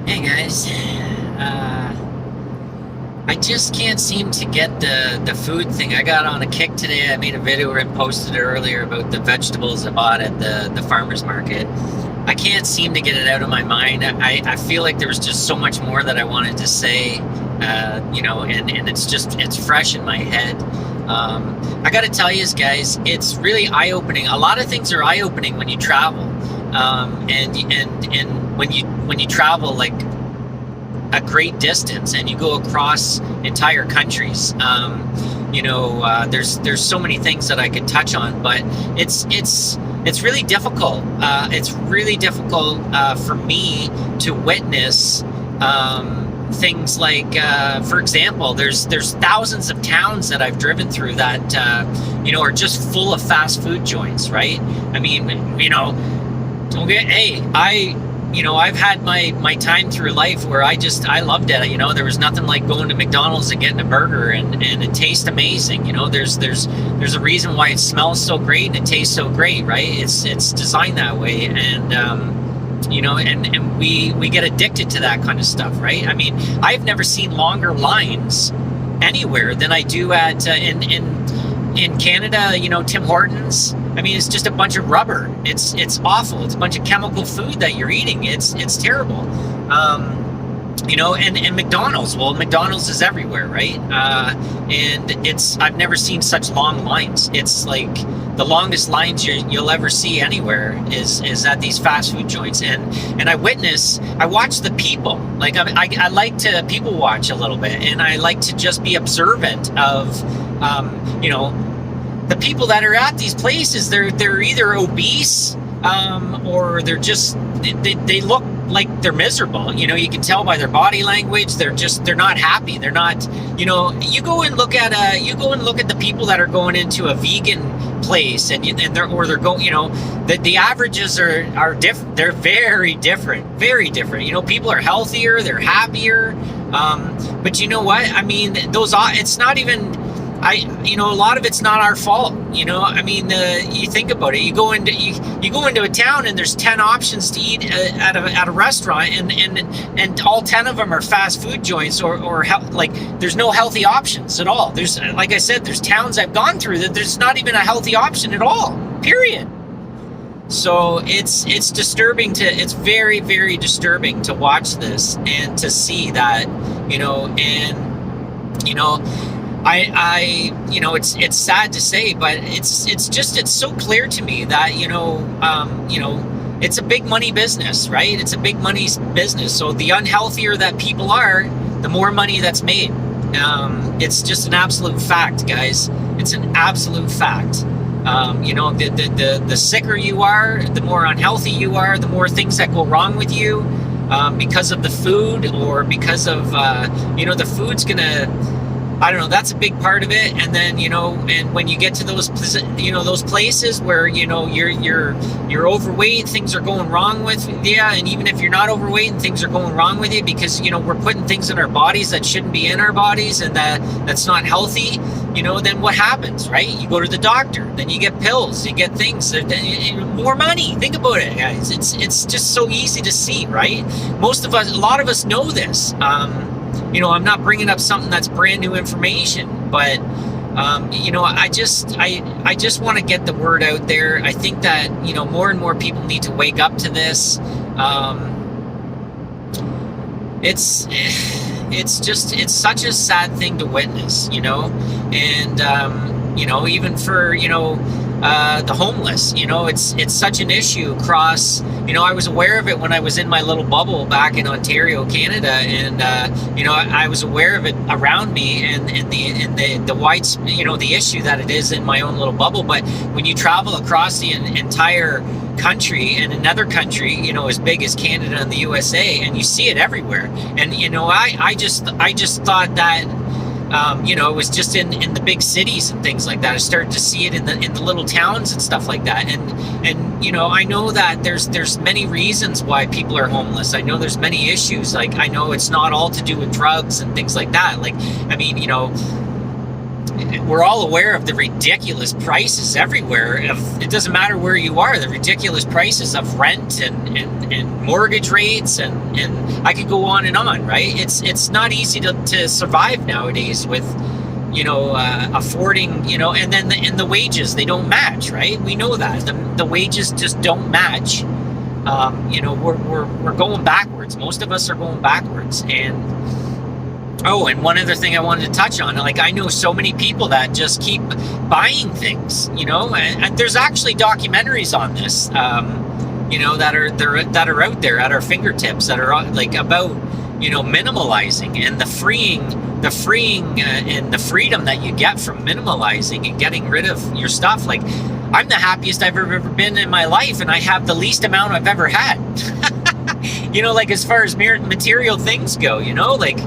Hey guys, I just can't seem to get the food thing. I got on a kick today. I made a video and posted it earlier about the vegetables I bought at the farmer's market. I can't seem to get it out of my mind. I feel like there was just so much more that I wanted to say, and it's fresh in my head. I got to tell you guys, it's really eye-opening. A lot of things are eye-opening when you travel, and when you travel like a great distance and you go across entire countries. There's so many things that I could touch on, but it's really difficult. It's really difficult for me to witness things like, for example, there's thousands of towns that I've driven through that are just full of fast food joints, right? I mean, okay, hey, I've had my time through life where I loved it. There was nothing like going to McDonald's and getting a burger and it tastes amazing. There's a reason why it smells so great and it tastes so great, right? It's designed that way, and we get addicted to that kind of stuff, right? I mean, I've never seen longer lines anywhere than I do at in Canada. Tim Hortons. I mean, it's just a bunch of rubber. It's awful. It's a bunch of chemical food that you're eating. It's terrible. And McDonald's. Well, McDonald's is everywhere, right? I've never seen such long lines. It's like the longest lines you'll ever see anywhere is at these fast food joints. And I watch the people. Like I like to people watch a little bit, and I like to just be observant of, the people that are at these places. They're either obese, or they look like they're miserable. You can tell by their body language. They're not happy. They're not. You go and look at the people that are going into a vegan place, and they're going. The averages are different. They're very different. Very different. People are healthier. They're happier. But you know what? I mean, it's not even. A lot of it's not our fault. I mean, you think about it. You go into a town and there's 10 options to eat at a restaurant, and all 10 of them are fast food joints or there's no healthy options at all. There's, like I said, there's towns I've gone through that there's not even a healthy option at all. Period. So it's disturbing it's very, very disturbing to watch this and to see that, it's sad to say, but it's so clear to me that, it's a big money business, right? It's a big money business. So the unhealthier that people are, the more money that's made. It's just an absolute fact, guys. It's an absolute fact. The sicker you are, the more unhealthy you are, the more things that go wrong with you, because of the food, or because of, the food's gonna, I don't know, that's a big part of it. And then, and when you get to those places where, you're overweight, things are going wrong with you. And even if you're not overweight and things are going wrong with you because, we're putting things in our bodies that shouldn't be in our bodies, and that's not healthy, then what happens, right? You go to the doctor, then you get pills, you get things, more money. Think about it, guys. It's just so easy to see, right? A lot of us know this. I'm not bringing up something that's brand new information, but I just want to get the word out there. I think that more and more people need to wake up to this. It's such a sad thing to witness, and even for the homeless, it's such an issue across. I was aware of it when I was in my little bubble back in Ontario, Canada, and I was aware of it around me, and the wide, the issue that it is in my own little bubble. But when you travel across the entire country, and another country, as big as Canada and the USA, and you see it everywhere, and I just thought that. It was just in the big cities and things like that. I started to see it in the little towns and stuff like that. And I know that there's many reasons why people are homeless. I know there's many issues. Like, I know it's not all to do with drugs and things like that. Like, I mean, we're all aware of the ridiculous prices everywhere. It doesn't matter where you are, the ridiculous prices of rent and mortgage rates, and I could go on and on, right? It's not easy to survive nowadays with, affording, and then the wages, they don't match, right? We know that the wages just don't match. We're going backwards. Most of us are going backwards. And one other thing I wanted to touch on, like, I know so many people that just keep buying things, and there's actually documentaries on this, that are out there at our fingertips, that are like about, minimalizing and the freeing and the freedom that you get from minimalizing and getting rid of your stuff. Like, I'm the happiest I've ever been in my life, and I have the least amount I've ever had. Like, as far as material things go, like,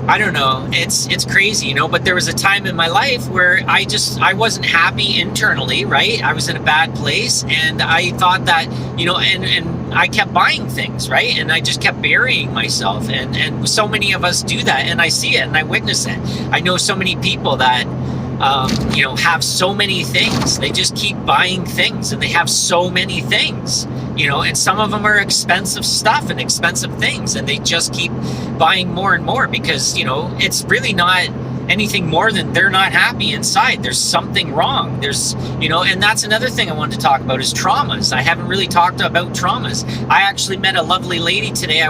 I don't know, it's crazy, but there was a time in my life where I wasn't happy internally, right? I was in a bad place, and I thought that, and I kept buying things, right? And I just kept burying myself, and so many of us do that, and I see it and I witness it. I know so many people that have so many things. They just keep buying things, and they have so many things, and some of them are expensive stuff and expensive things, and they just keep buying more and more because, it's really not anything more than they're not happy inside. There's something wrong. There's, and that's another thing I wanted to talk about is traumas. I haven't really talked about traumas. I actually met a lovely lady today.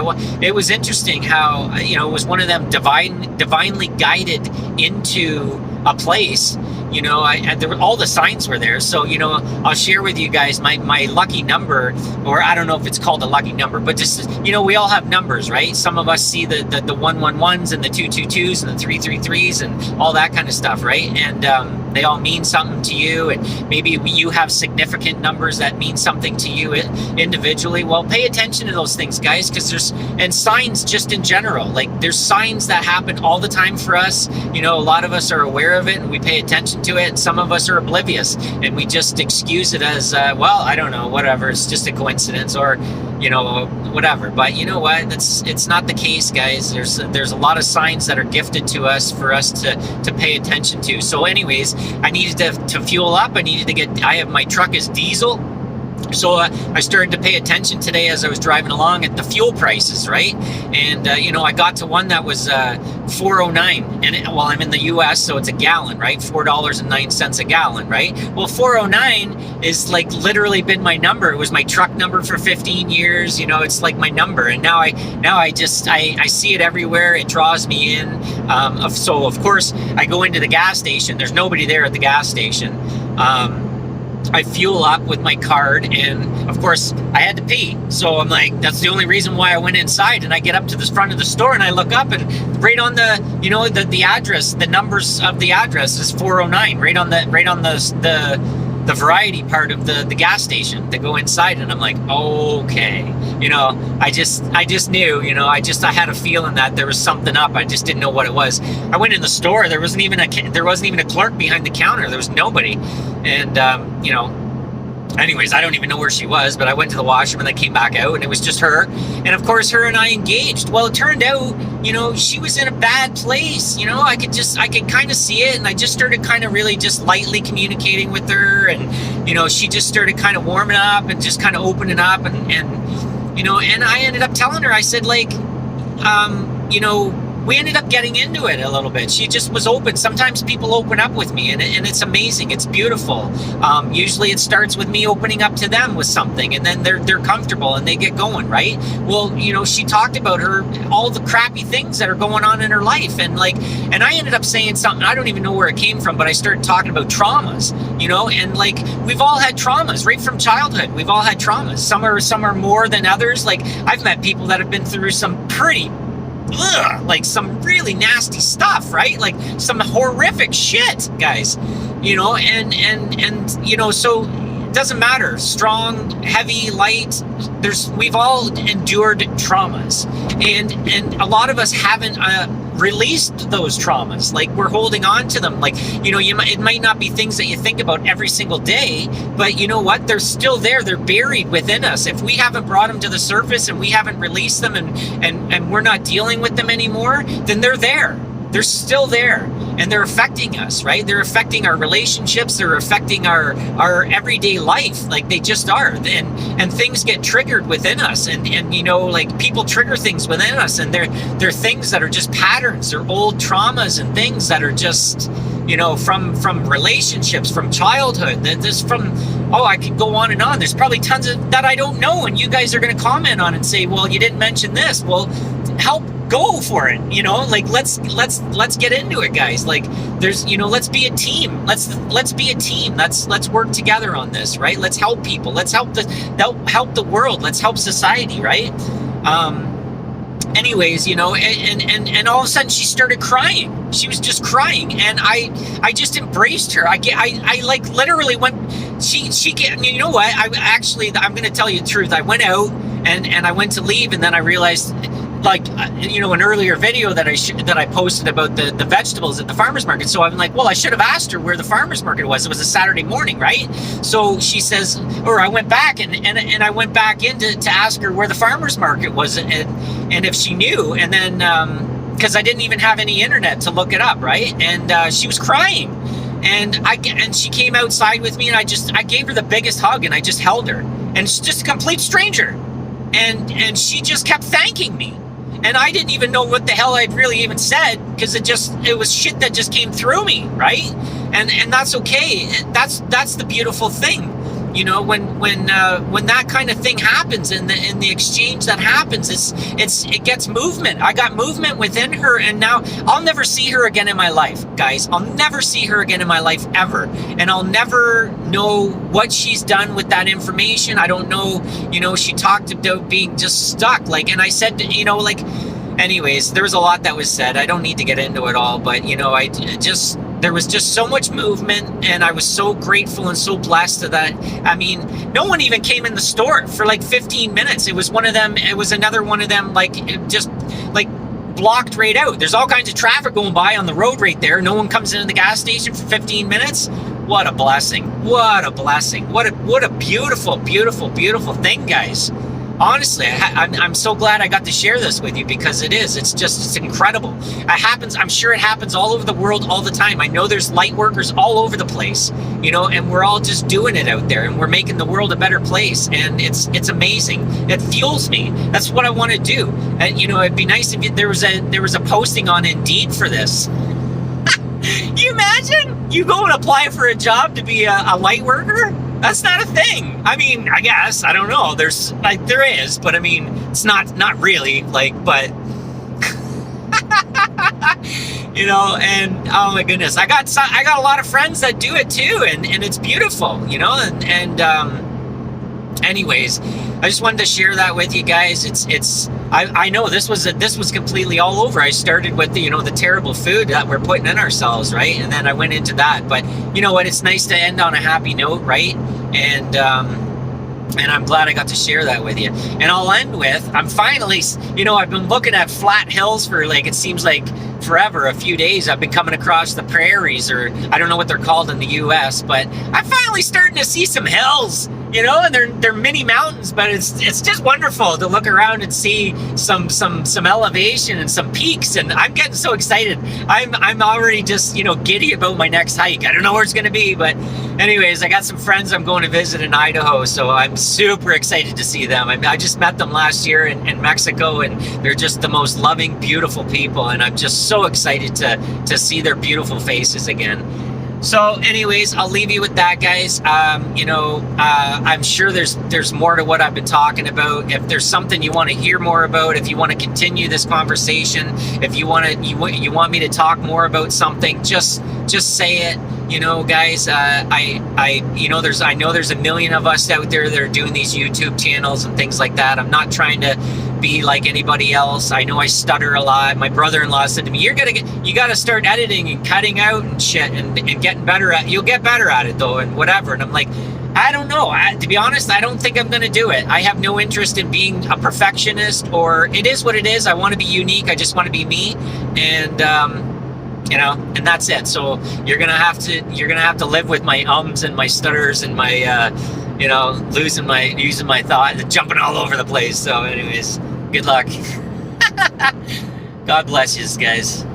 It was interesting how, it was one of them divinely guided into a place, all the signs were there. So, I'll share with you guys my lucky number, or I don't know if it's called a lucky number, but just, we all have numbers, right? Some of us see the 111s and the 222s and the 333s and all that kind of stuff, right? And they all mean something to you, and maybe you have significant numbers that mean something to you individually. Well, pay attention to those things, guys, because and signs just in general, like, there's signs that happen all the time for us. A lot of us are aware of it and we pay attention to it, and some of us are oblivious and we just excuse it as I don't know, whatever, it's just a coincidence, or whatever. But you know what, it's not the case, guys. There's a lot of signs that are gifted to us for us to pay attention to. So anyways, I needed to fuel up. My truck is diesel. So I started to pay attention today as I was driving along at the fuel prices, right? And, I got to one that was $4.09. And I'm in the US, so it's a gallon, right? $4.09 a gallon, right? Well, $4.09 is like literally been my number. It was my truck number for 15 years. It's like my number. And now I see it everywhere. It draws me in. So, of course, I go into the gas station. There's nobody there at the gas station. I fuel up with my card, and of course I had to pee. So I'm like, that's the only reason why I went inside. And I get up to the front of the store and I look up, and right on the address, the numbers of the address is 409, right on the variety part of the gas station to go inside. And I'm like, okay, I just knew, I had a feeling that there was something up. I just didn't know what it was. I went in the store. There wasn't even a clerk behind the counter. There was nobody. And, anyways, I don't even know where she was, but I went to the washroom and I came back out and it was just her. And of course, her and I engaged. Well, it turned out, she was in a bad place. I could kind of see it. And I just started kind of really just lightly communicating with her. And, she just started kind of warming up and just kind of opening up. And I ended up telling her, I said, like, we ended up getting into it a little bit. She just was open. Sometimes people open up with me, and it's amazing. It's beautiful. Usually it starts with me opening up to them with something, and then they're comfortable and they get going, right? Well, she talked about all the crappy things that are going on in her life, and I ended up saying something, I don't even know where it came from, but I started talking about traumas, and like, we've all had traumas right from childhood. We've all had traumas. Some are more than others. Like, I've met people that have been through some pretty like some really nasty stuff, right? Like some horrific shit, guys, and so it doesn't matter, strong, heavy, light, we've all endured traumas, and a lot of us haven't released those traumas. Like, we're holding on to them. Like, it might not be things that you think about every single day, but you know what? They're still there. They're buried within us. If we haven't brought them to the surface and we haven't released them and we're not dealing with them anymore, then they're there. They're still there. and they're affecting us, right? They're affecting our relationships, they're affecting our everyday life, like they just are. And things get triggered within us, and you know, like people trigger things within us, and they're things that are just patterns, they're old traumas and things that are just, you know, from relationships, from childhood, this from, oh, I could go on and on. There's probably tons of that I don't know, and you guys are going to comment on and say, well, you didn't mention this. Well, help, go for it, you know, like let's get into it, guys. Like there's, you know, let's be a team. Let's be a team. Let's work together on this, right? Let's help people. Let's help the world. Let's help society, right? Anyways, you know, and all of a sudden she started crying. She was just crying, and I just embraced her. I like literally went. She you know what? I'm going to tell you the truth. I went out and I went to leave, and then I realized, like, you know, an earlier video that I posted about the vegetables at the farmer's market. So I'm like, well, I should have asked her where the farmer's market was. It was a Saturday morning, right? So she says, or I went back and I went back in to ask her where the farmer's market was and if she knew. And then, because I didn't even have any internet to look it up, right? And she was crying. And she came outside with me, and I gave her the biggest hug, and I just held her. And it's just a complete stranger. And she just kept thanking me. And I didn't even know what the hell I'd really even said, because it was shit that just came through me, right? And that's okay. That's the beautiful thing. You know, when that kind of thing happens, and the exchange that happens, it gets movement. I got movement within her, and now I'll never see her again in my life, guys. I'll never see her again in my life ever, and I'll never know what she's done with that information. I don't know. You know, she talked about being just stuck, like, and I said, you know, like, anyways, there was a lot that was said. I don't need to get into it all, but you know, there was just so much movement, and I was so grateful and so blessed to that. I mean, no one even came in the store for like 15 minutes. It was one of them. It was another one of them, like, just like blocked right out. There's all kinds of traffic going by on the road right there. No one comes into the gas station for 15 minutes. What a blessing. What a blessing. What a beautiful, beautiful, beautiful thing, guys. Honestly, I'm so glad I got to share this with you, because it's incredible. It happens. I'm sure it happens all over the world all the time. I know there's light workers all over the place, you know, and we're all just doing it out there, and we're making the world a better place. And it's amazing. It fuels me. That's what I want to do. And, you know, it'd be nice if there was a posting on Indeed for this. You imagine you go and apply for a job to be a light worker? That's not a thing. I mean, I guess, I don't know. There is, but I mean, it's not really, like, but you know, and oh my goodness, I got a lot of friends that do it too, and it's beautiful, you know, and anyways, I just wanted to share that with you guys. I know this was completely all over. I started with the terrible food that we're putting in ourselves, right? And then I went into that. But you know what? It's nice to end on a happy note, right? And I'm glad I got to share that with you. And I'll end with, I'm finally, I've been looking at flat hills for, like, it seems like forever, a few days. I've been coming across the prairies, or I don't know what they're called in the US, but I'm finally starting to see some hills, and they're mini mountains, but it's just wonderful to look around and see some elevation and some peaks, and I'm getting so excited. I'm already just, giddy about my next hike. I don't know where it's going to be, but anyways, I got some friends I'm going to visit in Idaho, so I'm super excited to see them. I just met them last year in Mexico, and they're just the most loving, beautiful people, and I'm just so excited to see their beautiful faces again. So anyways, I'll leave you with that, guys. I'm sure there's more to what I've been talking about. If there's something you want to hear more about, if you want to continue this conversation, if you want me to talk more about something, just say it. Guys, I know there's a million of us out there that are doing these YouTube channels and things like that. I'm not trying to be like anybody else. I know I stutter a lot. My brother-in-law said to me, you got to start editing and cutting out and shit and getting better at. You'll get better at it though, and whatever. And I'm like, I don't know. To be honest, I don't think I'm going to do it. I have no interest in being a perfectionist, or it is what it is. I want to be unique. I just want to be me, and and that's it. So you're gonna have to live with my ums and my stutters and my using my thought and jumping all over the place. So anyways, good luck. God bless you guys.